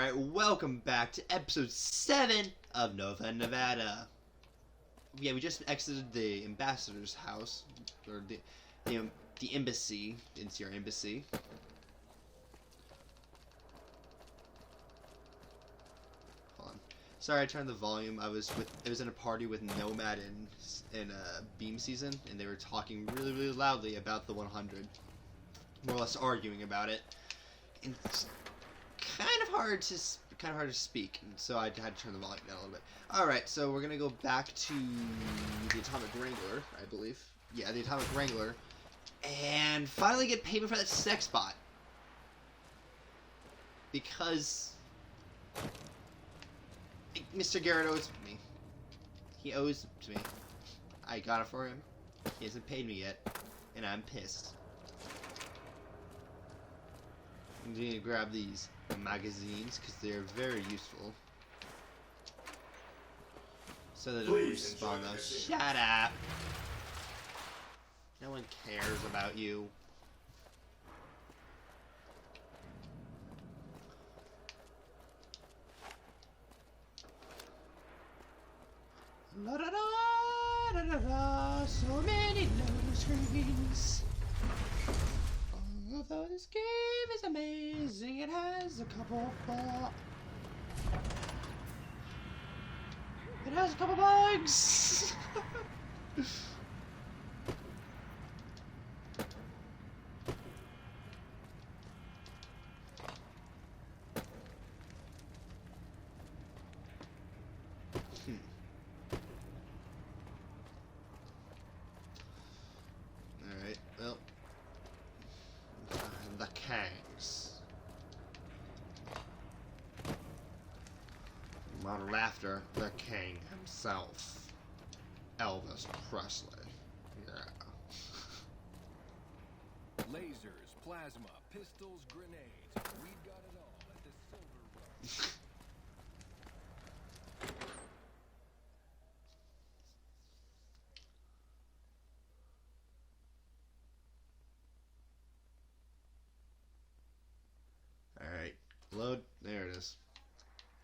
Alright, welcome back to episode 7 of N0VA In Nevada. Yeah, we just exited the ambassador's house, or the embassy, NCR embassy. Hold on. Sorry, I turned the volume. I was in a party with Nomad in Beam season, and they were talking really loudly about the 100, more or less arguing about it. And it's kind of hard to speak, and so I had to turn the volume down a little bit. Alright, so we're gonna go back to the Atomic Wrangler, I believe. Yeah, the Atomic Wrangler. And finally get payment for that sex bot. Because Mr. Garrett owes me. He owes to me. I got it for him. He hasn't paid me yet, and I'm pissed. I'm going to grab these magazines because they're very useful. So that it'll respawn though. Shut up! No one cares about you. La da da da da da, so many loading screens. Although this game is amazing, it has a couple bugs. Alright, well. The Kangs. Modeled after the King himself. Elvis Presley. Yeah. Lasers, plasma, pistols, grenades. We've got it all at the Silver Run. Alright, load. There it is.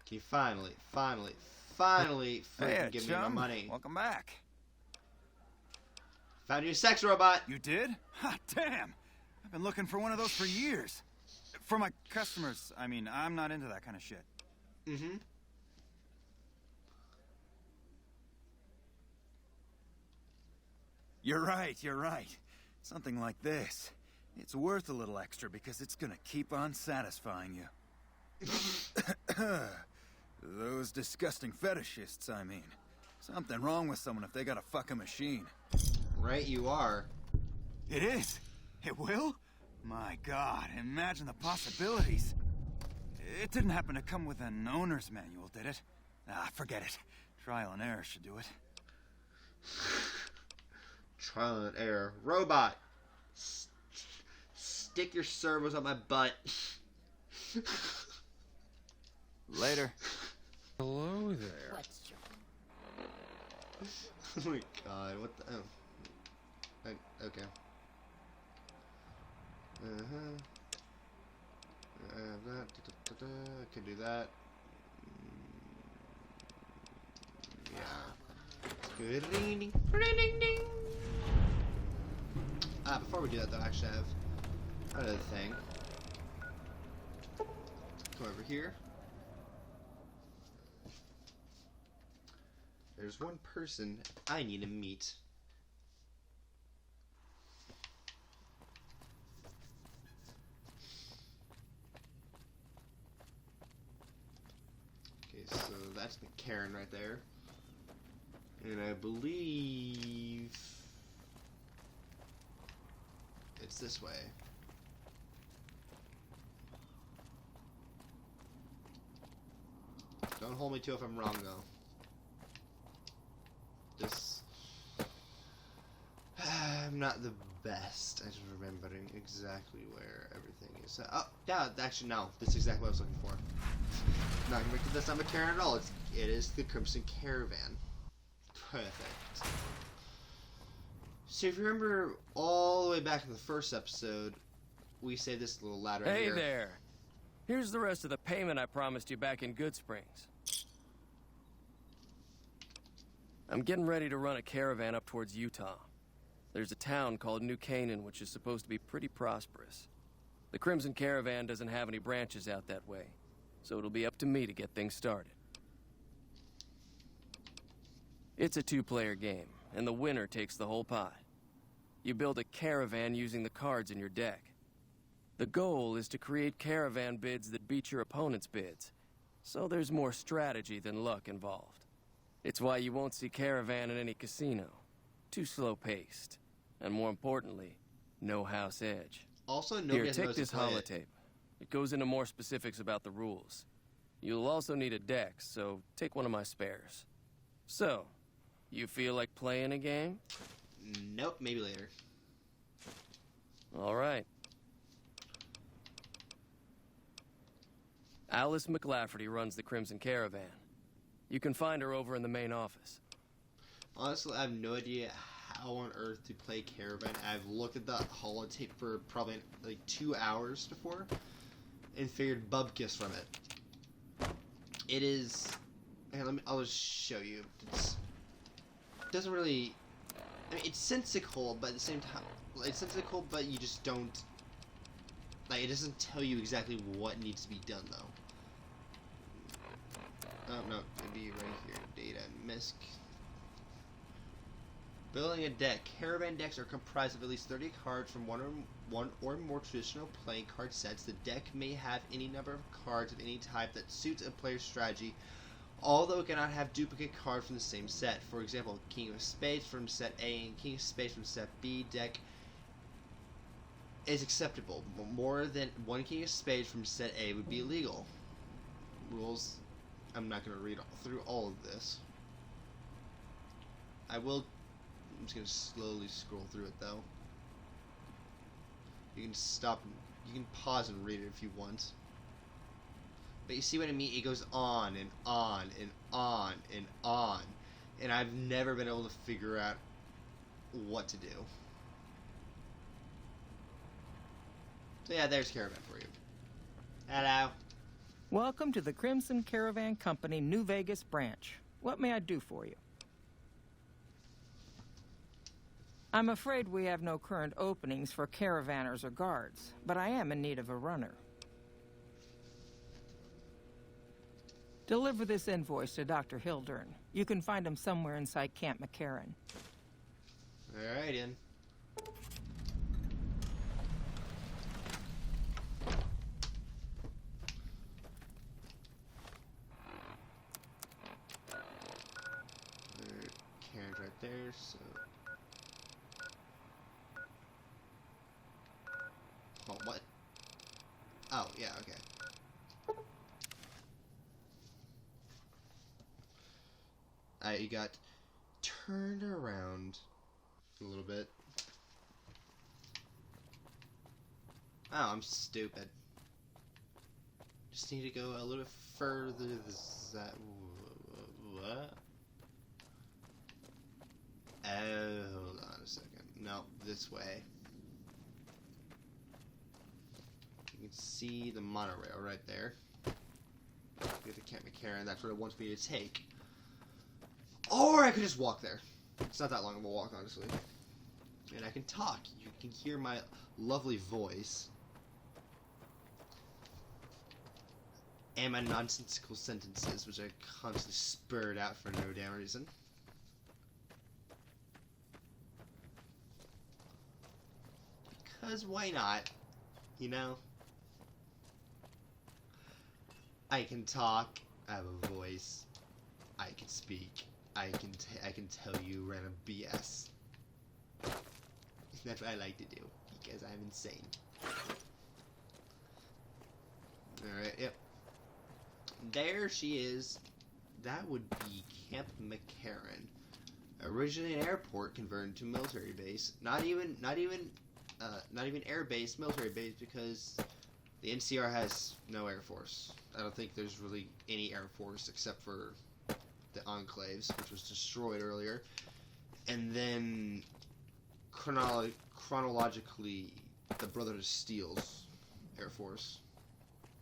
Can you finally freaking give me my money? Welcome back. Found you a sex robot! You did? Ha, damn! I've been looking for one of those for years. For my customers, I mean, I'm not into that kind of shit. Mm-hmm. You're right. Something like this. It's worth a little extra because it's gonna keep on satisfying you. Those disgusting fetishists, I mean. Something wrong with someone if they gotta fuck a machine. Right, you are. It is? It will? My God, imagine the possibilities. It didn't happen to come with an owner's manual, did it? Ah, forget it. Trial and error should do it. Trial and error. Robot! Stick your servos on my butt. Later. Hello there. Oh my God, what the... Oh. Okay. I could do that. Yeah. Good. Ding, ding, ding, ding. Before we do that though, I actually have another thing. Come over here. There's one person I need to meet. Okay, so that's Karen right there. And I believe it's this way. Don't hold me to if I'm wrong though. I'm not the best at remembering exactly where everything is. Oh, yeah, actually no. That's exactly what I was looking for. That's not McCarran at all. It is the Crimson Caravan. Perfect. So if you remember all the way back in the first episode, we say this little ladder Hey here. there. Here's the rest of the payment I promised you back in Good Springs. I'm getting ready to run a caravan up towards Utah. There's a town called New Canaan, which is supposed to be pretty prosperous. The Crimson Caravan doesn't have any branches out that way, so it'll be up to me to get things started. It's a two-player game, and the winner takes the whole pot. You build a caravan using the cards in your deck. The goal is to create caravan bids that beat your opponent's bids, so there's more strategy than luck involved. It's why you won't see caravan in any casino. Too slow-paced. And more importantly, no house edge. Also, nobody Here, has take knows this to play it. holotape. It goes into more specifics about the rules. You'll also need a deck, so take one of my spares. So, you feel like playing a game? Nope, maybe later. All right. Alice McLafferty runs the Crimson Caravan. You can find her over in the main office. Honestly, I have no idea how on earth to play Caravan. I've looked at the holotape for probably like 2 hours before and figured bubkiss from it. It is... Here, I'll just show you. It doesn't really... I mean, it's sensical, but at the same time... It's sensical, but you just don't... Like, it doesn't tell you exactly what needs to be done, though. Oh, no, it'd be right here. Data and misc. Building a deck. Caravan decks are comprised of at least 30 cards from one or more traditional playing card sets. The deck may have any number of cards of any type that suits a player's strategy, although it cannot have duplicate cards from the same set. For example, King of Spades from set A and King of Spades from set B deck is acceptable. More than one King of Spades from set A would be illegal. Rules. I'm not going to read through all of this. I will. I'm just going to slowly scroll through it, though. You can stop. You can pause and read it if you want. But you see what I mean? It goes on and on and on and on. And I've never been able to figure out what to do. So yeah, there's Caravan for you. Hello. Welcome to the Crimson Caravan Company New Vegas branch. What may I do for you? I'm afraid we have no current openings for caravanners or guards, but I am in need of a runner. Deliver this invoice to Dr. Hildern. You can find him somewhere inside Camp McCarran. Alright, in. Karen's right there, so... Oh, what? Oh, yeah, okay. I got turned around a little bit. Oh, I'm stupid. Just need to go a little further. What? Oh, hold on a second. No, this way. You can see the monorail right there. Get to Camp McCarran. That's what it wants me to take. Or I could just walk there. It's not that long of a walk, honestly. And I can talk. You can hear my lovely voice. And my nonsensical sentences, which I constantly spurred out for no damn reason. Because why not? You know? I can talk. I have a voice. I can speak. I can tell you random BS. That's what I like to do because I'm insane. All right. Yep. There she is. That would be Camp McCarran. Originally an airport converted to military base. Not even air base, military base, because the NCR has no air force. I don't think there's really any air force except for the Enclaves, which was destroyed earlier. And then chronologically, the Brotherhood of Steel's air force.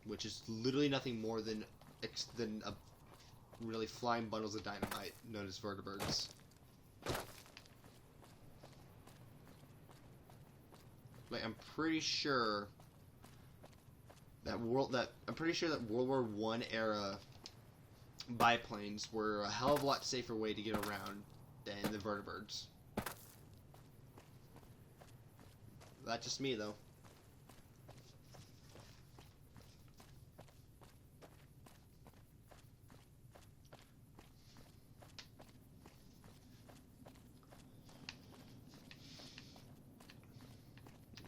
which is literally nothing more than a really flying bundles of dynamite known as vertibirds. Like, I'm pretty sure that World War I era biplanes were a hell of a lot safer way to get around than the vertibirds. That's just me, though.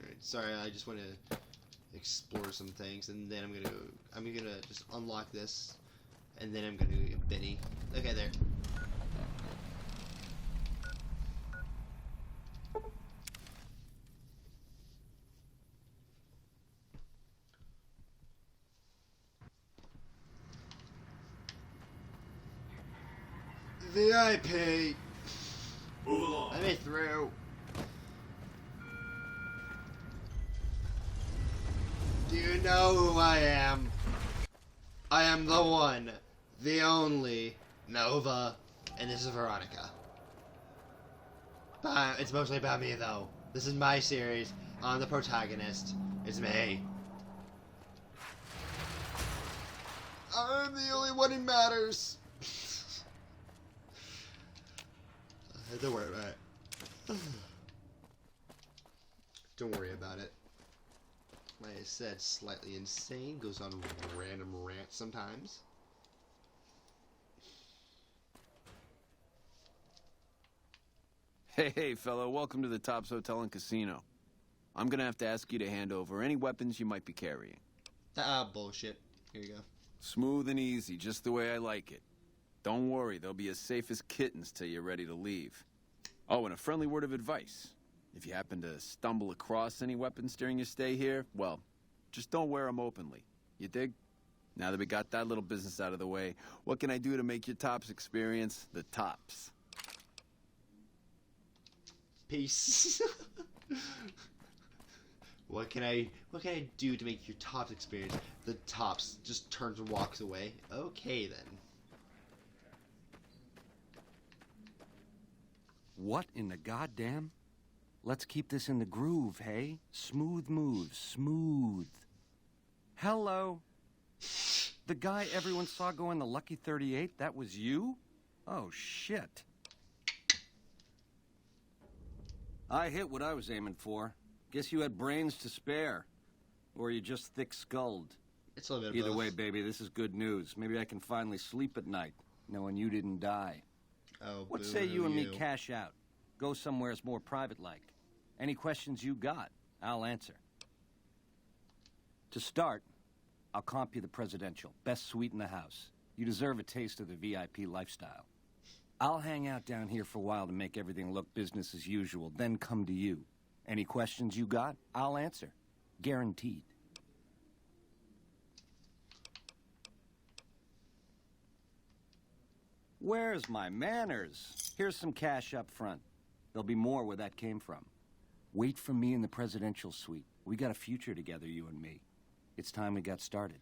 Alright, sorry, I just want to explore some things, and then I'm gonna just unlock this, and then I'm gonna get Benny. Okay, there. VIP. Move along. Let me through. Do you know who I am? I am the one, the only, Nova, and this is Veronica. But it's mostly about me, though. This is my series. I'm the protagonist. It's me. I'm the only one who matters. Don't worry about it. Don't worry about it. Like I said, slightly insane, goes on random rants sometimes. Hey, fellow, welcome to the Tops Hotel and Casino. I'm gonna have to ask you to hand over any weapons you might be carrying. Bullshit. Here you go. Smooth and easy, just the way I like it. Don't worry, they'll be as safe as kittens till you're ready to leave. Oh, and a friendly word of advice. If you happen to stumble across any weapons during your stay here, well, just don't wear them openly. You dig? Now that we got that little business out of the way, what can I do to make your Tops experience the tops? Peace. What can I do to make your Tops experience the tops? Just turns and walks away. Okay then. What in the goddamn? Let's keep this in the groove, hey? Smooth moves, smooth. Hello? The guy everyone saw go in the Lucky 38, that was you? Oh, shit. I hit what I was aiming for. Guess you had brains to spare. Or you just thick-skulled. It's a little bit of Either both. way, baby, this is good news. Maybe I can finally sleep at night, knowing you didn't die. Oh, What boo say you and me you. cash out? Go somewheres more private-like. Any questions you got, I'll answer. To start, I'll comp you the presidential. Best suite in the house. You deserve a taste of the VIP lifestyle. I'll hang out down here for a while to make everything look business as usual, then come to you. Any questions you got, I'll answer. Guaranteed. Where's my manners? Here's some cash up front. There'll be more where that came from. Wait for me in the presidential suite. We got a future together, you and me. It's time we got started.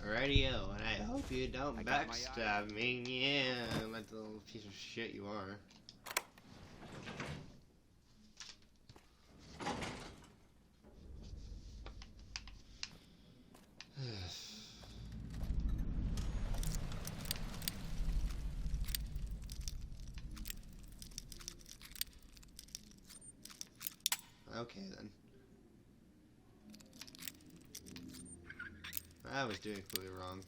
Alrighty-o, and I hope you don't I got my backstab me. Yeah, like the little piece of shit you are. Okay then. I was doing completely wrong.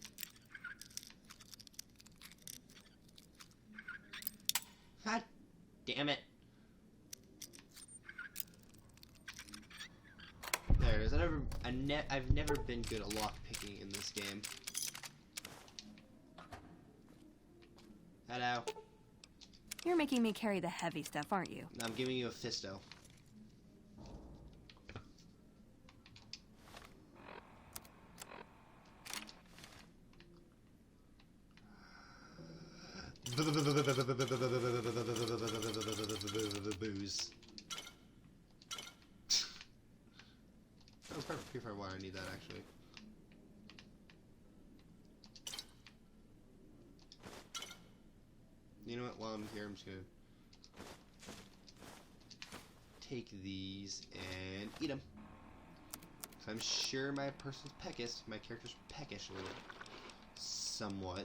God damn it. There it is. I've never been good at lock picking in this game. Hello. You're making me carry the heavy stuff, aren't you? I'm giving you a fisto. Booze. That was probably pretty far why I need that actually. while I'm here, I'm just gonna take these and eat them. I'm sure my person's peckish. My character's peckish a little, somewhat.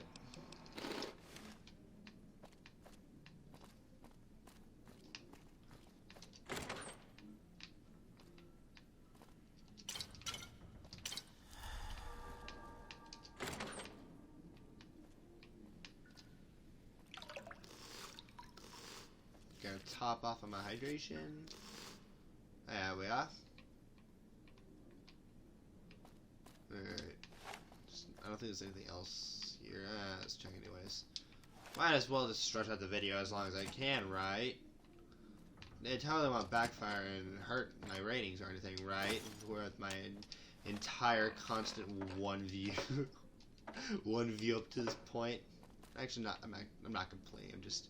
Gonna top off on my hydration. There we are. Alright. I don't think there's anything else here. Let's check anyways. Might as well just stretch out the video as long as I can, right? They totally won't backfire and hurt my ratings or anything, right? With my entire constant one view. One view up to this point. Actually, I'm not complaining. I'm just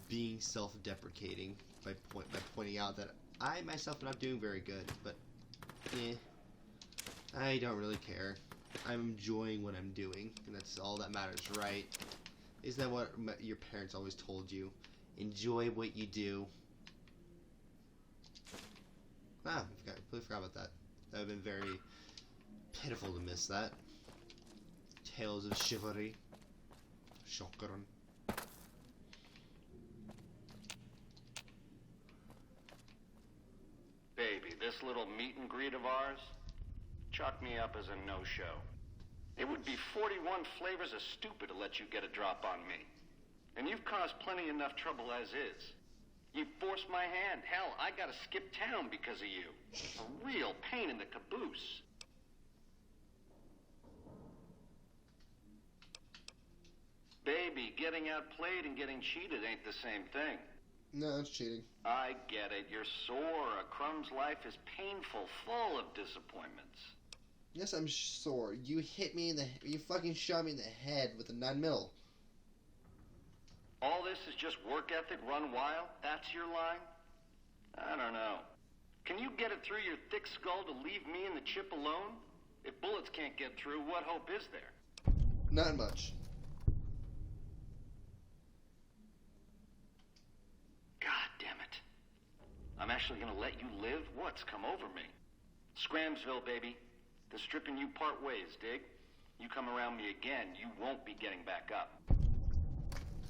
being self-deprecating by pointing out that I myself am not doing very good, but I don't really care. I'm enjoying what I'm doing, and that's all that matters, right? Isn't that what your parents always told you? Enjoy what you do. I completely forgot about that. That would have been very pitiful to miss that. Tales of chivalry. Shotgun. Baby, this little meet and greet of ours, chalk me up as a no-show. It would be 41 flavors of stupid to let you get a drop on me. And you've caused plenty enough trouble as is. You forced my hand. Hell, I gotta skip town because of you. A real pain in the caboose. Baby, getting outplayed and getting cheated ain't the same thing. No, it's cheating. I get it. You're sore. A Crumb's life is painful, full of disappointments. Yes, I'm sore. You hit me in the... You fucking shot me in the head with a 9mm. All this is just work ethic run wild? That's your line? I don't know. Can you get it through your thick skull to leave me and the chip alone? If bullets can't get through, what hope is there? Not much. God damn it. I'm actually gonna let you live? What's come over me? Scramsville, baby. The stripping you part ways, dig? You come around me again, you won't be getting back up.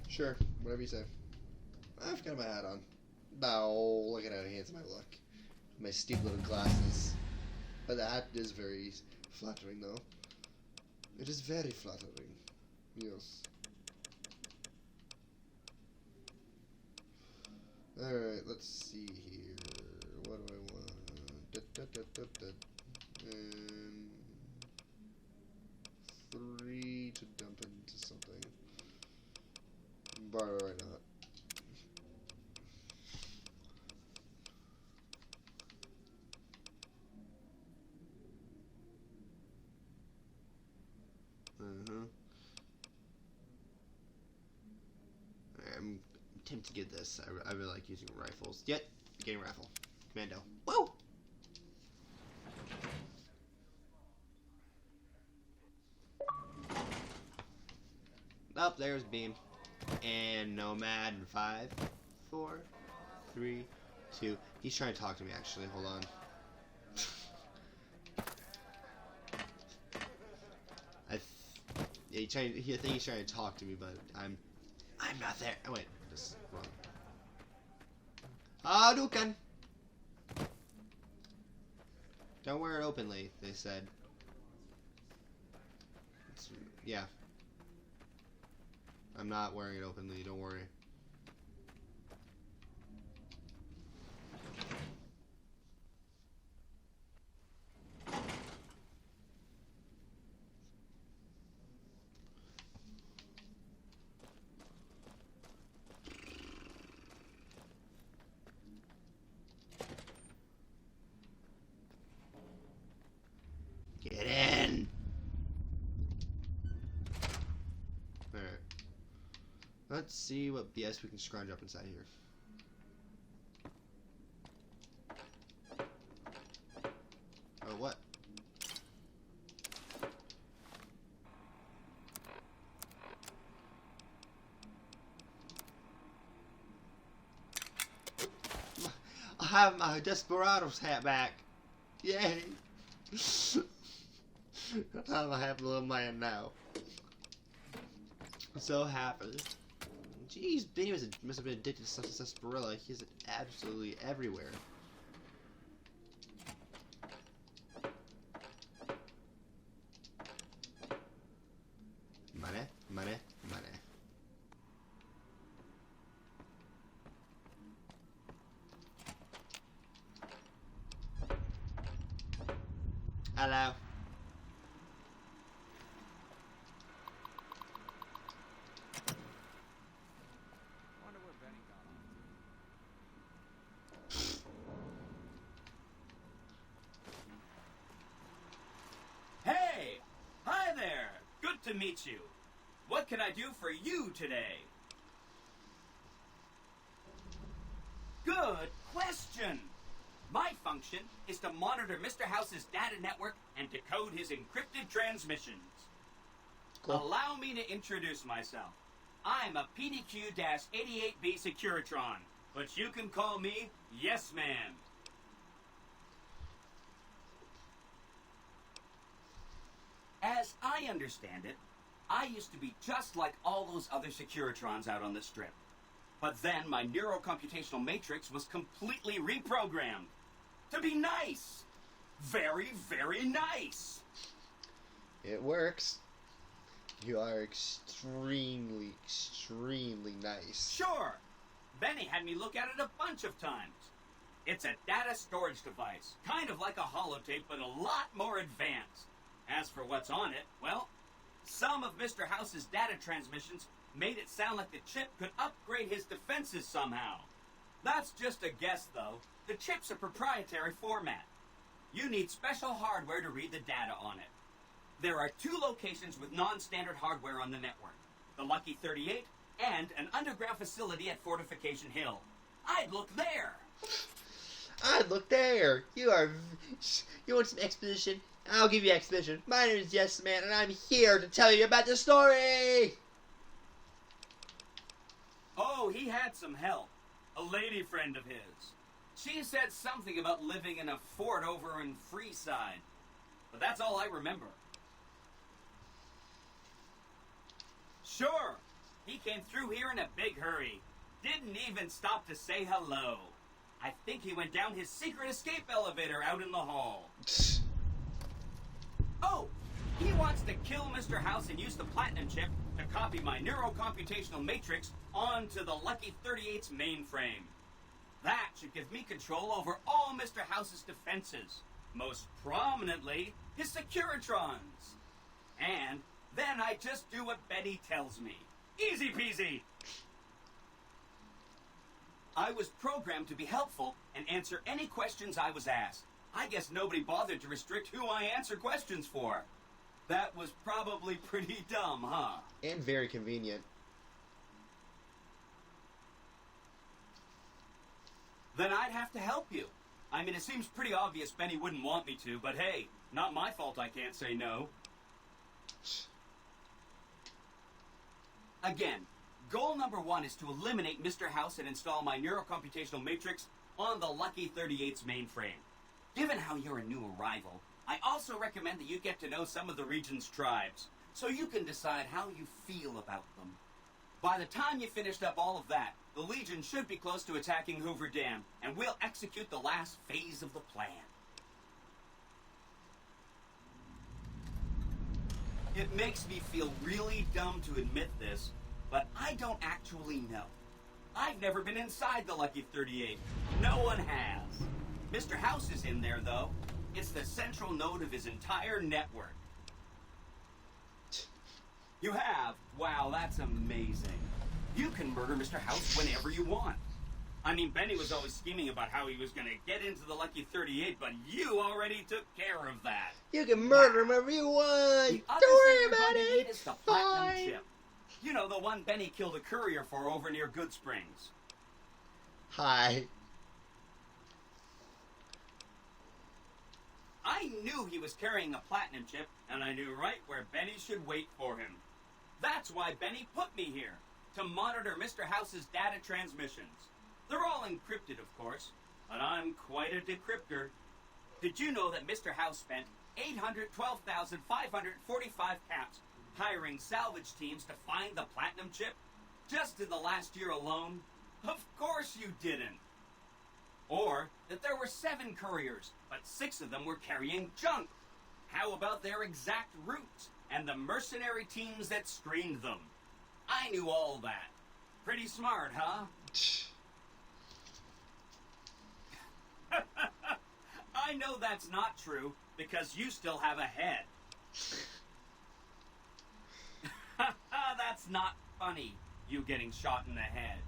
Sure, whatever you say. I've got my hat on. No, look at how handsome I look. My stupid little glasses. But the hat is very flattering, though. It is very flattering. Yes. Alright, let's see here. What do I want? And 3 to dump into something. Why not? I'm tempted to get this. I really like using rifles. Yet, getting rifle. Commando. Woo! Oh, there's Beam. And Nomad in 5, 4, 3, 2. He's trying to talk to me, actually. Hold on. I think he's trying to talk to me, but I'm not there. Oh wait, this wrong. Hadouken! Don't wear it openly, they said. Yeah. I'm not wearing it openly, don't worry. Get in! Alright. Let's see what BS we can scrounge up inside here. Oh, what? have my Desperados hat back. Yay. I'm a happy little man now. I'm so happy. Jeez, Benny must have been addicted to sarsaparilla. He's absolutely everywhere. Money, money, money. Hello. Wonder where Benny got on. Hey! Hi there! Good to meet you. What can I do for you today? Good question! My function is to monitor Mr. House's data network and decode his encrypted transmissions. Cool. Allow me to introduce myself. I'm a PDQ-88B Securitron, but you can call me Yes Man. As I understand it, I used to be just like all those other Securitrons out on the strip. But then my neurocomputational matrix was completely reprogrammed to be nice. Very, very nice. It works. You are extremely, extremely nice. Sure. Benny had me look at it a bunch of times. It's a data storage device, kind of like a holotape, but a lot more advanced. As for what's on it, well, some of Mr. House's data transmissions made it sound like the chip could upgrade his defenses somehow. That's just a guess, though. The chip's a proprietary format. You need special hardware to read the data on it. There are 2 locations with non-standard hardware on the network. The Lucky 38 and an underground facility at Fortification Hill. I'd look there. I'd look there. You want some exposition? I'll give you exposition. My name is Yes Man, and I'm here to tell you about the story. Oh, he had some help. A lady friend of his. She said something about living in a fort over in Freeside. But that's all I remember. Sure, he came through here in a big hurry. Didn't even stop to say hello. I think he went down his secret escape elevator out in the hall. Oh, he wants to kill Mr. House and use the platinum chip to copy my neurocomputational matrix onto the Lucky 38's mainframe. That should give me control over all Mr. House's defenses, most prominently his Securitrons. And then I just do what Betty tells me. Easy peasy. I was programmed to be helpful and answer any questions I was asked. I guess nobody bothered to restrict who I answer questions for. That was probably pretty dumb, huh? And very convenient. Then I'd have to help you. I mean, it seems pretty obvious Benny wouldn't want me to, but hey, not my fault I can't say no. Again, goal number 1 is to eliminate Mr. House and install my neurocomputational matrix on the Lucky 38's mainframe. Given how you're a new arrival, I also recommend that you get to know some of the region's tribes, so you can decide how you feel about them. By the time you finished up all of that, the Legion should be close to attacking Hoover Dam, and we'll execute the last phase of the plan. It makes me feel really dumb to admit this, but I don't actually know. I've never been inside the Lucky 38. No one has. Mr. House is in there, though. It's the central node of his entire network. You have? Wow, that's amazing. You can murder Mr. House whenever you want. I mean, Benny was always scheming about how he was going to get into the Lucky 38, but you already took care of that. You can murder him whenever you want. The other Don't worry thing about you're going to need it. is the platinum Fine. chip. You know, the one Benny killed a courier for over near Good Springs. Hi. I knew he was carrying a platinum chip, and I knew right where Benny should wait for him. That's why Benny put me here, to monitor Mr. House's data transmissions. They're all encrypted, of course. but I'm quite a decryptor. Did you know that Mr. House spent 812,545 caps hiring salvage teams to find the platinum chip just in the last year alone? Of course you didn't. Or that there were 7 couriers, but 6 of them were carrying junk. How about their exact routes and the mercenary teams that screened them? I knew all that. Pretty smart, huh? I know that's not true because you still have a head. That's not funny, you getting shot in the head.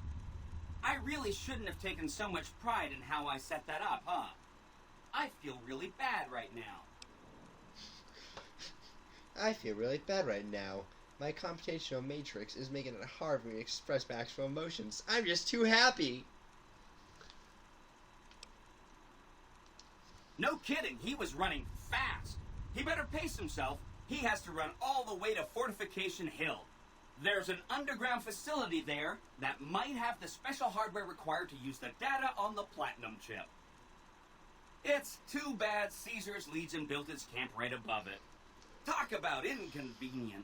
I really shouldn't have taken so much pride in how I set that up, huh? I feel really bad right now. I feel really bad right now. My computational matrix is making it hard for me to express my actual emotions. I'm just too happy. No kidding, he was running fast. He better pace himself. He has to run all the way to Fortification Hill. There's an underground facility there that might have the special hardware required to use the data on the platinum chip. It's too bad Caesar's Legion built its camp right above it. Talk about inconvenient.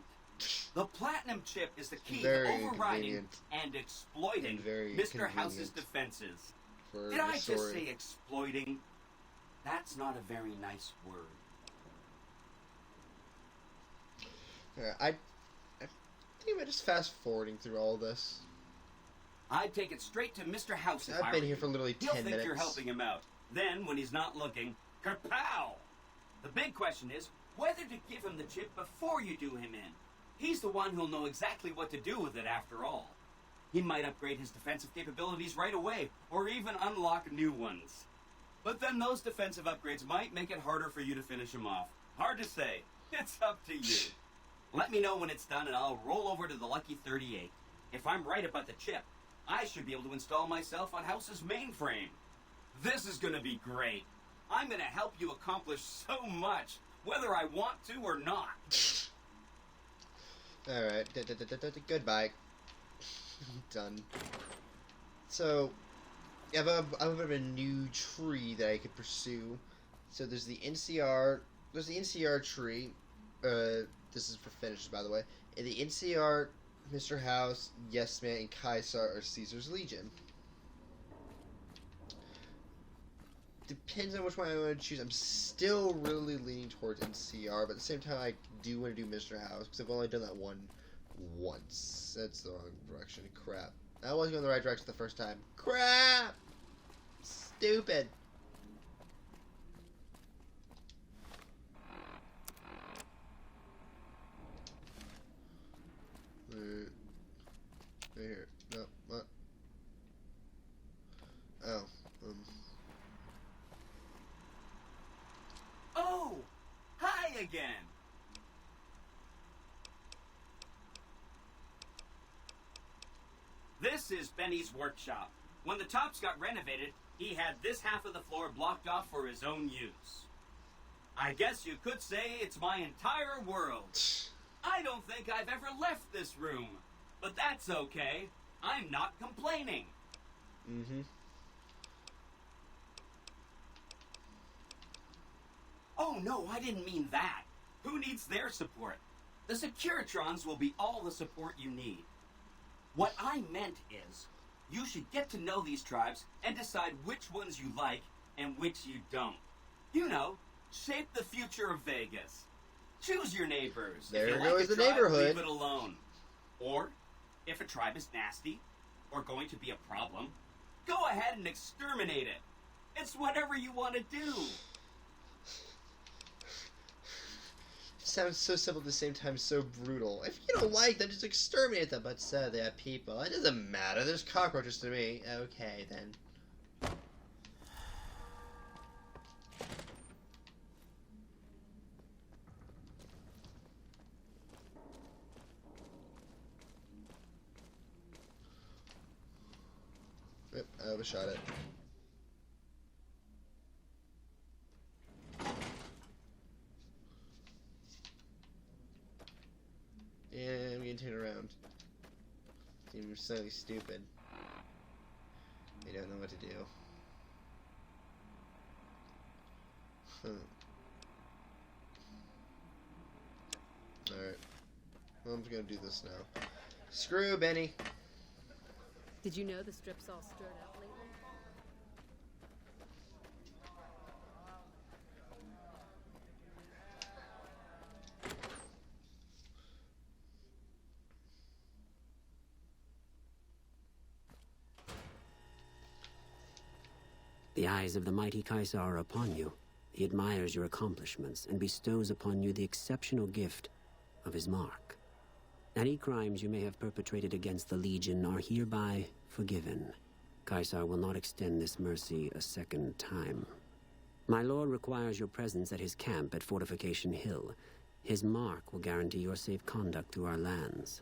The platinum chip is the key to overriding and exploiting Mr. House's defenses. Did I just say exploiting? That's not a very nice word. I think we're just fast forwarding through all this. I'd take it straight to Mr. House if I've been here for literally 10 minutes. He'll think you're helping him out. Then, when he's not looking, kerpow! The big question is whether to give him the chip before you do him in. He's the one who'll know exactly what to do with it after all. He might upgrade his defensive capabilities right away, or even unlock new ones. But then those defensive upgrades might make it harder for you to finish him off. Hard to say. It's up to you. Let me know when it's done and I'll roll over to the Lucky 38. If I'm right about the chip, I should be able to install myself on House's mainframe. This is going to be great. I'm going to help you accomplish so much, whether I want to or not. Alright, goodbye. Done. So, I have a bit of a new tree that I could pursue. So there's the NCR tree. This is for finishes, by the way. In the NCR, Mr. House, Yes Man, and Caesar are Caesar's Legion. Depends on which one I want to choose. I'm still really leaning towards NCR, but at the same time, I do want to do Mr. House, because I've only done that one once. That's the wrong direction. Crap. I wasn't going the right direction the first time. Crap! Stupid. Right here. No, what? Oh, Oh! Hi again! This is Benny's workshop. When the tops got renovated, he had this half of the floor blocked off for his own use. I guess you could say it's my entire world. I don't think I've ever left this room, but that's okay. I'm not complaining. Mm-hmm. Oh, no, I didn't mean that. Who needs their support? The Securitrons will be all the support you need. What I meant is, you should get to know these tribes and decide which ones you like and which you don't. You know, shape the future of Vegas. Choose your neighbors. There if you goes like the a tribe, neighborhood. Leave it alone. Or, if a tribe is nasty or going to be a problem, go ahead and exterminate it. It's whatever you want to do. Sounds so simple at the same time, so brutal. If you don't like them, just exterminate them. But they are people. It doesn't matter. There's cockroaches to me. Okay, then. Yep, I overshot it. And we can turn around. Seems slightly stupid. I don't know what to do. Alright. Well, I'm just gonna do this now. Screw Benny. Did you know the strip's all stirred up lately? The eyes of the mighty Caesar are upon you. He admires your accomplishments and bestows upon you the exceptional gift of his mark. Any crimes you may have perpetrated against the Legion are hereby forgiven. Caesar will not extend this mercy a second time. My lord requires your presence at his camp at Fortification Hill. His mark will guarantee your safe conduct through our lands.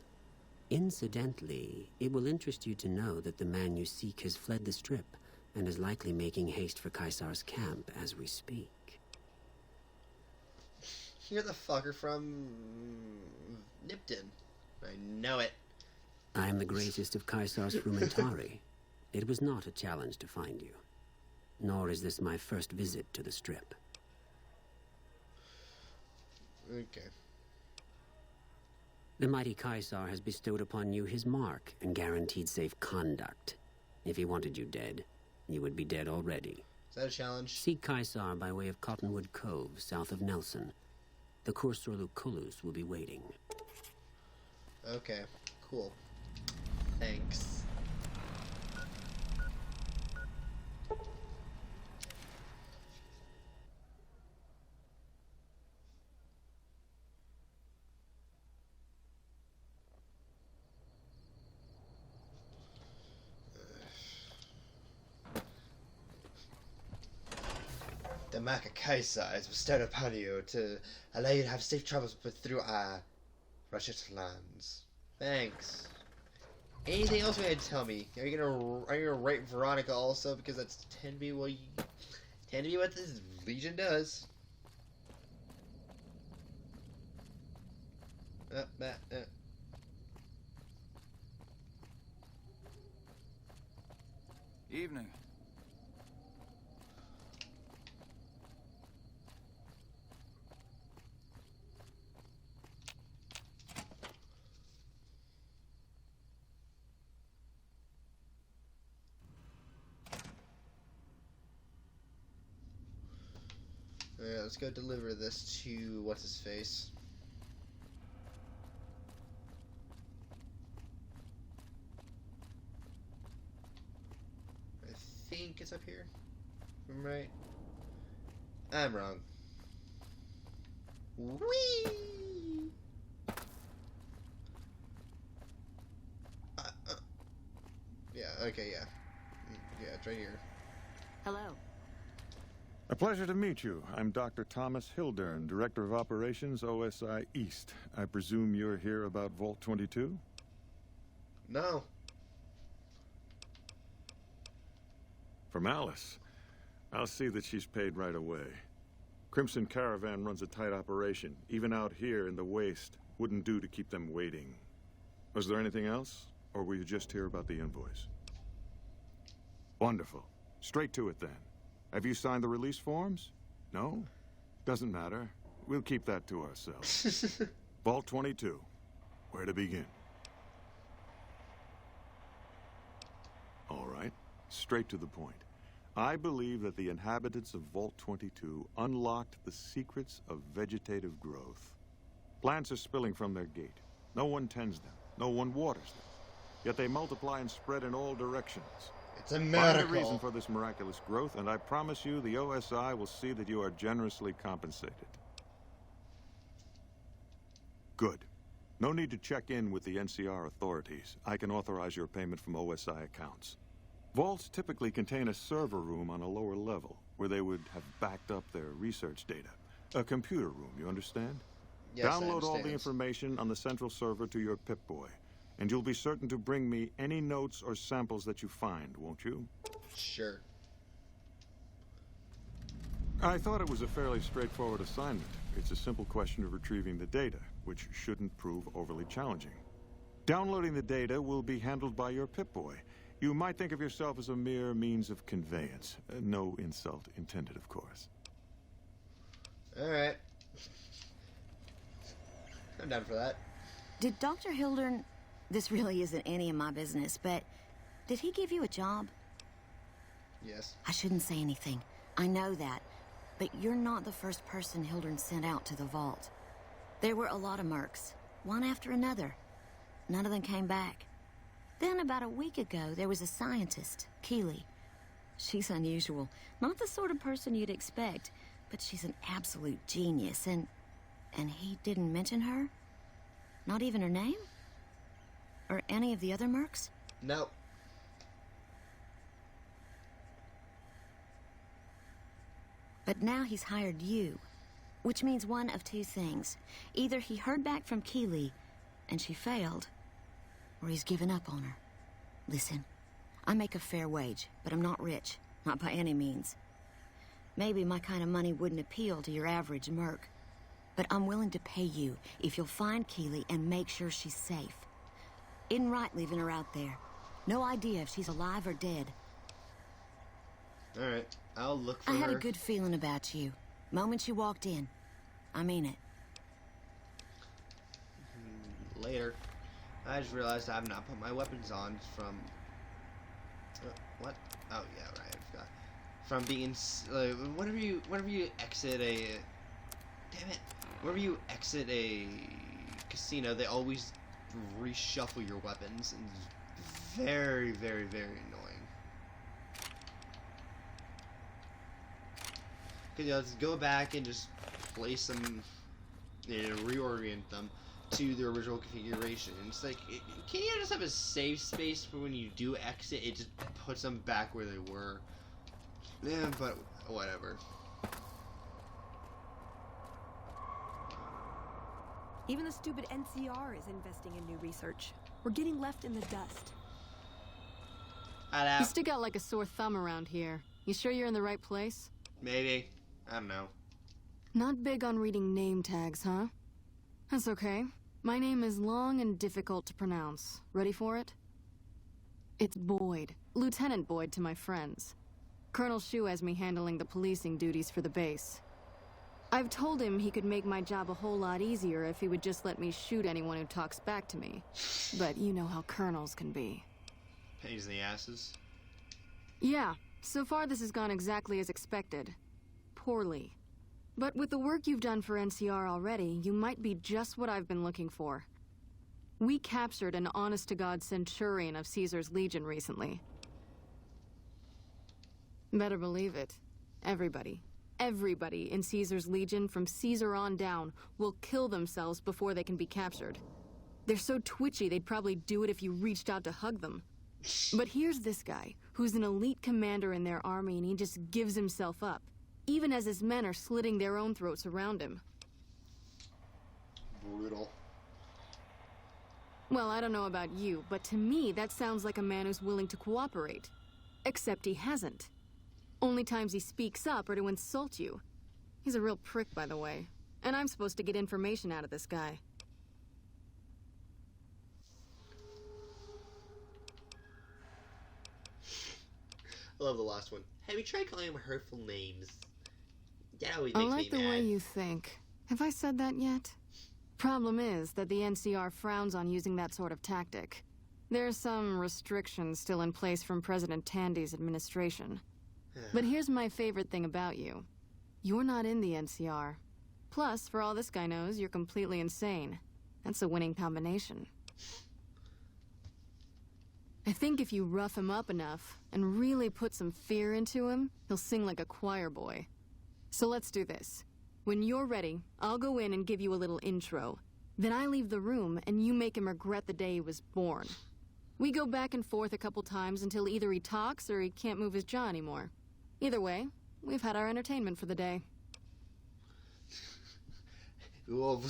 Incidentally, it will interest you to know that the man you seek has fled the Strip and is likely making haste for Caesar's camp as we speak. You're the fucker from Nipton. I know it. I am the greatest of Caesar's frumentari. It was not a challenge to find you. Nor is this my first visit to the Strip. Okay. The mighty Caesar has bestowed upon you his mark and guaranteed safe conduct. If he wanted you dead, you would be dead already. Is that a challenge? Seek Caesar by way of Cottonwood Cove, south of Nelson. The Cursor Lucullus will be waiting. Okay, cool. Thanks. The mark of Caesar is bestowed upon you to allow you to have safe travels through our Russian lands. Thanks. Anything else you want to tell me? Are you gonna write Veronica also, because that's tend to be what this Legion does. Evening. Alright, let's go deliver this to what's-his-face. I think it's up here. Am I right? I'm wrong. Whee! Yeah, okay, yeah. Yeah, it's right here. Hello. A pleasure to meet you. I'm Dr. Thomas Hildern, Director of Operations, OSI East. I presume you're here about Vault 22? No. From Alice. I'll see that she's paid right away. Crimson Caravan runs a tight operation. Even out here in the waste, wouldn't do to keep them waiting. Was there anything else? Or were you just here about the invoice? Wonderful. Straight to it then. Have you signed the release forms? No? Doesn't matter. We'll keep that to ourselves. Vault 22. Where to begin? All right. Straight to the point. I believe that the inhabitants of Vault 22 unlocked the secrets of vegetative growth. Plants are spilling from their gate. No one tends them. No one waters them. Yet they multiply and spread in all directions. It's a miracle. Find a reason for this miraculous growth, and I promise you the OSI will see that you are generously compensated. Good. No need to check in with the NCR authorities. I can authorize your payment from OSI accounts. Vaults typically contain a server room on a lower level, where they would have backed up their research data. A computer room, you understand? Yes, Download all the understand. information on the central server to your Pip-Boy. And you'll be certain to bring me any notes or samples that you find, won't you? Sure. I thought it was a fairly straightforward assignment. It's a simple question of retrieving the data, which shouldn't prove overly challenging. Downloading the data will be handled by your Pip-Boy. You might think of yourself as a mere means of conveyance. No insult intended, of course. Alright. I'm down for that. Did Dr. Hildern... This really isn't any of my business, but... Did he give you a job? Yes. I shouldn't say anything. I know that. But you're not the first person Hildern sent out to the vault. There were a lot of mercs, one after another. None of them came back. Then, about a week ago, there was a scientist, Keeley. She's unusual. Not the sort of person you'd expect, but she's an absolute genius, and he didn't mention her? Not even her name? Or any of the other mercs? No. But now he's hired you, which means one of two things. Either he heard back from Keeley, and she failed, or he's given up on her. Listen, I make a fair wage, but I'm not rich, not by any means. Maybe my kind of money wouldn't appeal to your average merc, but I'm willing to pay you if you'll find Keeley and make sure she's safe. Isn't right leaving her out there. No idea if she's alive or dead. Alright, I'll look for her. I had a good feeling about you. Moment you walked in. I mean it. Later. I just realized I have not put my weapons on from... what? Oh, yeah, right, I forgot. From being... whenever you exit a... Damn it. Whenever you exit a casino, they always reshuffle your weapons. And it's very, very, very annoying. Because, you know, let's go back and just place them... reorient them to their original configuration. It's like, can you just have a save space for when you do exit? It just puts them back where they were. Yeah, but whatever. Even the stupid NCR is investing in new research. We're getting left in the dust. You stick out like a sore thumb around here. You sure you're in the right place? Maybe. I don't know. Not big on reading name tags, huh? That's okay. My name is long and difficult to pronounce. Ready for it? It's Boyd. Lieutenant Boyd to my friends. Colonel Shu has me handling the policing duties for the base. I've told him he could make my job a whole lot easier if he would just let me shoot anyone who talks back to me. But you know how colonels can be. Pains in the asses. Yeah, so far this has gone exactly as expected. Poorly. But with the work you've done for NCR already, you might be just what I've been looking for. We captured an honest-to-God centurion of Caesar's Legion recently. Better believe it. Everybody in Caesar's Legion, from Caesar on down, will kill themselves before they can be captured. They're so twitchy they'd probably do it if you reached out to hug them. But here's this guy, who's an elite commander in their army, and he just gives himself up, even as his men are slitting their own throats around him. Brutal. Well, I don't know about you, but to me, that sounds like a man who's willing to cooperate. Except he hasn't. Only times he speaks up are to insult you. He's a real prick, by the way. And I'm supposed to get information out of this guy. I love the last one. Have you tried calling him hurtful names? That always I makes like me the mad. way you think. Have I said that yet? Problem is that the NCR frowns on using that sort of tactic. There are some restrictions still in place from President Tandy's administration. But here's my favorite thing about you. You're not in the NCR. Plus, for all this guy knows, you're completely insane. That's a winning combination. I think if you rough him up enough and really put some fear into him, he'll sing like a choir boy. So let's do this. When you're ready, I'll go in and give you a little intro. Then I leave the room and you make him regret the day he was born. We go back and forth a couple times until either he talks or he can't move his jaw anymore. Either way, we've had our entertainment for the day. We'll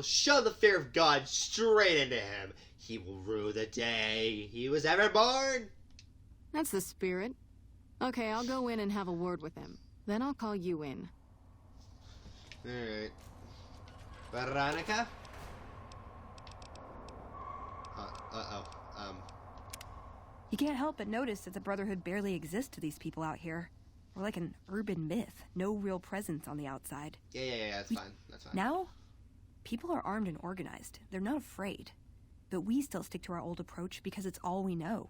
shove the fear of God straight into him. He will rue the day he was ever born. That's the spirit. Okay, I'll go in and have a word with him. Then I'll call you in. Alright. Veronica? You can't help but notice that the Brotherhood barely exists to these people out here. We're like an urban myth. No real presence on the outside. Yeah, that's fine. That's fine. Now, people are armed and organized. They're not afraid. But we still stick to our old approach because it's all we know.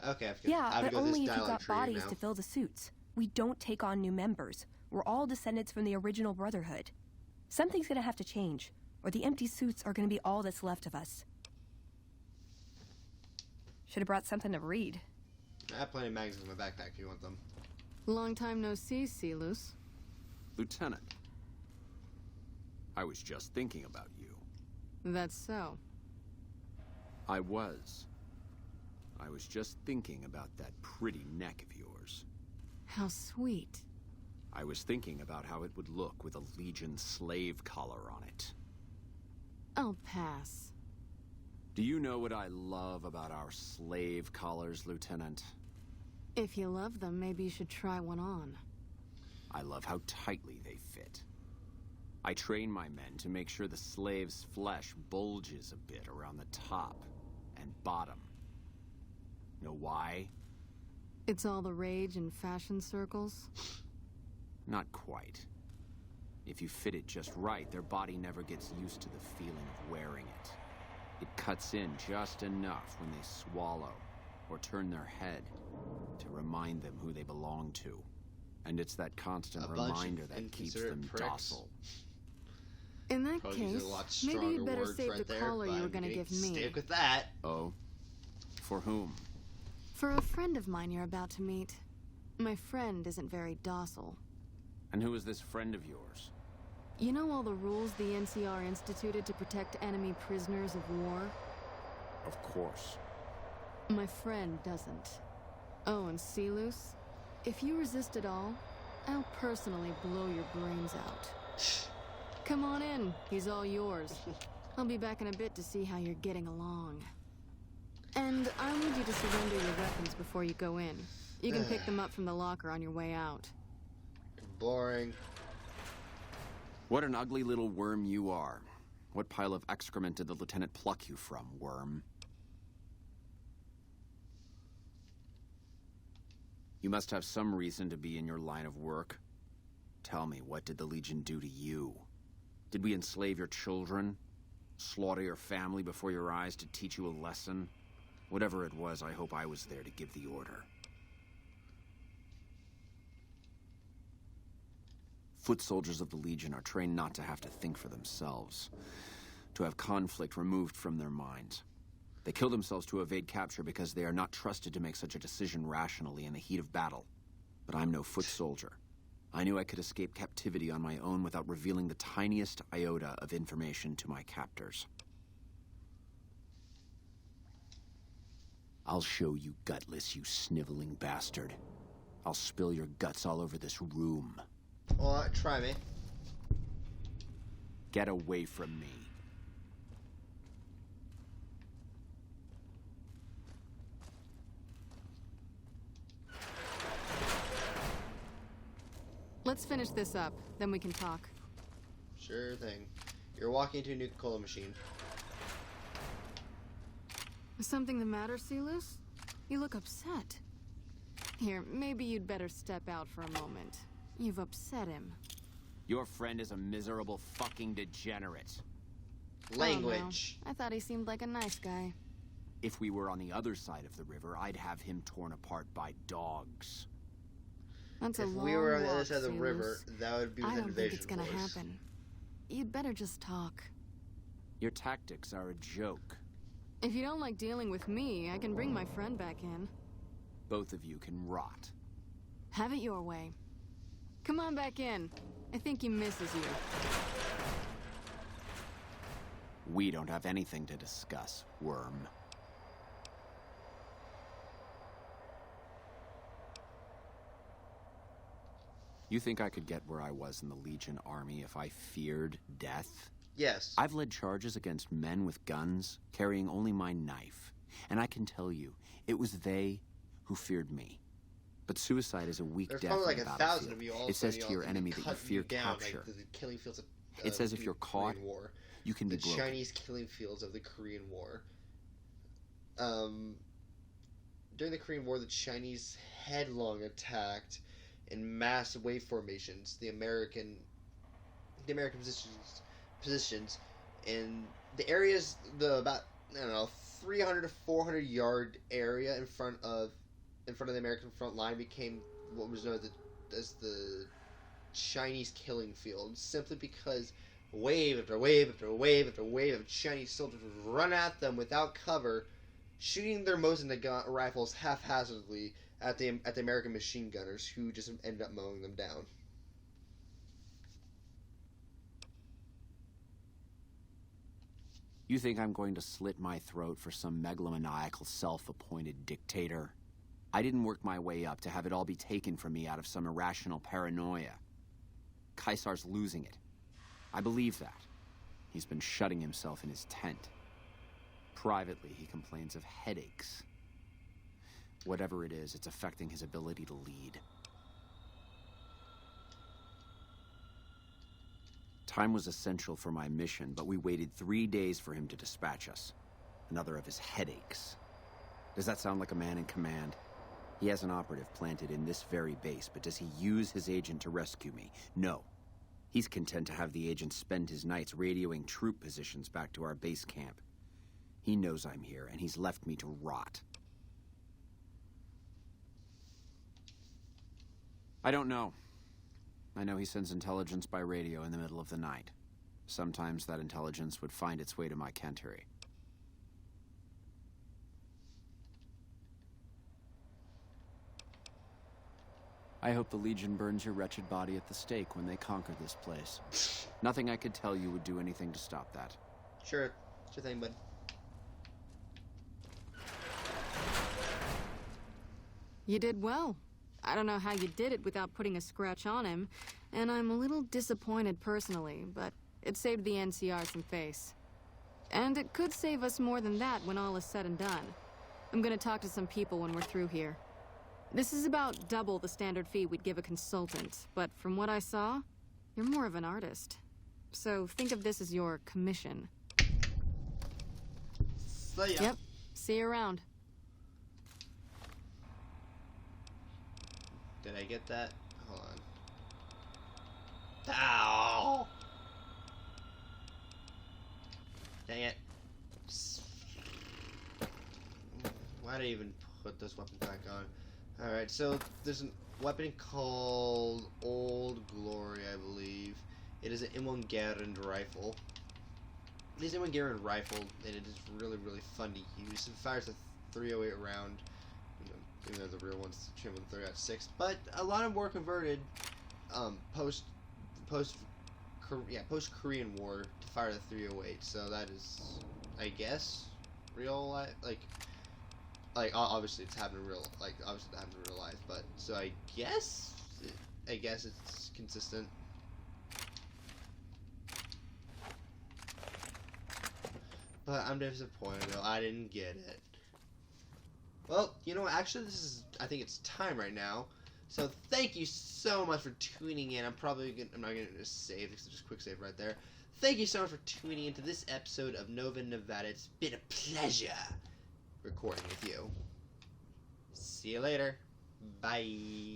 Okay, yeah, but only if you've got bodies to fill the suits. We don't take on new members. We're all descendants from the original Brotherhood. Something's gonna have to change, or the empty suits are gonna be all that's left of us. Should have brought something to read. I have plenty of magazines in my backpack if you want them. Long time no see, Silus. Lieutenant, I was just thinking about you. That's so. I was just thinking about that pretty neck of yours. How sweet. I was thinking about how it would look with a Legion slave collar on it. I'll pass. Do you know what I love about our slave collars, Lieutenant? If you love them, maybe you should try one on. I love how tightly they fit. I train my men to make sure the slave's flesh bulges a bit around the top and bottom. Know why? It's all the rage in fashion circles? Not quite. If you fit it just right, their body never gets used to the feeling of wearing it. It cuts in just enough when they swallow or turn their head to remind them who they belong to. And it's that constant reminder that keeps them docile. In that Probably case, a lot maybe you'd better word save right the there, collar but you were I'm gonna gonna give me. Stick with that. Oh? For whom? For a friend of mine you're about to meet. My friend isn't very docile. And who is this friend of yours? You know all the rules the NCR instituted to protect enemy prisoners of war? Of course. My friend doesn't. Oh, and Silus, if you resist at all, I'll personally blow your brains out. Come on in, he's all yours. I'll be back in a bit to see how you're getting along. And I'll need you to surrender your weapons before you go in. You can pick them up from the locker on your way out. Boring. What an ugly little worm you are. What pile of excrement did the lieutenant pluck you from, worm? You must have some reason to be in your line of work. Tell me, what did the Legion do to you? Did we enslave your children? Slaughter your family before your eyes to teach you a lesson? Whatever it was, I hope I was there to give the order. Foot soldiers of the Legion are trained not to have to think for themselves, to have conflict removed from their minds. They kill themselves to evade capture because they are not trusted to make such a decision rationally in the heat of battle. But I'm no foot soldier. I knew I could escape captivity on my own without revealing the tiniest iota of information to my captors. I'll show you gutless, you sniveling bastard. I'll spill your guts all over this room. Well, try me. Get away from me. Let's finish this up, then we can talk. Sure thing. You're walking into a Nuka-Cola machine. Is something the matter, Silus? You look upset. Here, maybe you'd better step out for a moment. You've upset him. Your friend is a miserable fucking degenerate. Language. Oh, no. I thought he seemed like a nice guy. If we were on the other side of the river, I'd have him torn apart by dogs. That's a long If we were on the other walk, side of the Silus. river, that would be I with don't think invasion it's gonna force. happen. You'd better just talk. Your tactics are a joke. If you don't like dealing with me, I can bring my friend back in. Both of you can rot. Have it your way. Come on back in. I think he misses you. We don't have anything to discuss, worm. You think I could get where I was in the Legion army if I feared death? Yes. I've led charges against men with guns, carrying only my knife. And I can tell you, it was they who feared me. But suicide is a weak There's death probably on like the 1,000 of battlefield. you all. It says to your enemy that you fear capture. Like the killing fields of, It says if the you're caught, Korean War. you can be the broken. Chinese killing fields of the Korean War. during the Korean War, the Chinese headlong attacked in mass wave formations the American positions in the areas, the about, I don't know, 300 to 400 yard area in front of the American front line became what was known as the Chinese killing field, simply because wave after wave after wave after wave of Chinese soldiers would run at them without cover, shooting their Mosin rifles haphazardly at the American machine gunners, who just ended up mowing them down. You think I'm going to slit my throat for some megalomaniacal self-appointed dictator? I didn't work my way up to have it all be taken from me out of some irrational paranoia. Caesar's losing it. I believe that. He's been shutting himself in his tent. Privately, he complains of headaches. Whatever it is, it's affecting his ability to lead. Time was essential for my mission, but we waited 3 days for him to dispatch us. Another of his headaches. Does that sound like a man in command? He has an operative planted in this very base, but does he use his agent to rescue me? No. He's content to have the agent spend his nights radioing troop positions back to our base camp. He knows I'm here, and he's left me to rot. I don't know. I know he sends intelligence by radio in the middle of the night. Sometimes that intelligence would find its way to my cantery. I hope the Legion burns your wretched body at the stake when they conquer this place. Nothing I could tell you would do anything to stop that. Sure thing, bud. You did well. I don't know how you did it without putting a scratch on him, and I'm a little disappointed personally, but it saved the NCR some face. And it could save us more than that when all is said and done. I'm gonna talk to some people when we're through here. This is about double the standard fee we'd give a consultant, but from what I saw, you're more of an artist. So think of this as your commission. See ya. Yep. See you around. Did I get that? Hold on. Ow! Dang it. Why did I even put this weapon back on? Alright, so there's a weapon called Old Glory, I believe. It is an M1 rifle. It is an M1 rifle, and it is really, really fun to use. It fires a 308 round. Even though the real one's trimmed with 3.6, but a lot of them were converted post Korean War to fire the 308. So that is, I guess, real life. Like obviously it's happened in real, obviously it happened in real life. But so I guess it's consistent. But I'm disappointed though. I didn't get it. Well, you know what, actually I think it's time right now. So thank you so much for tuning in. I'm not gonna just save, it's just quick save right there. Thank you so much for tuning into this episode of N0VA In Nevada. It's been a pleasure recording with you. See you later. Bye.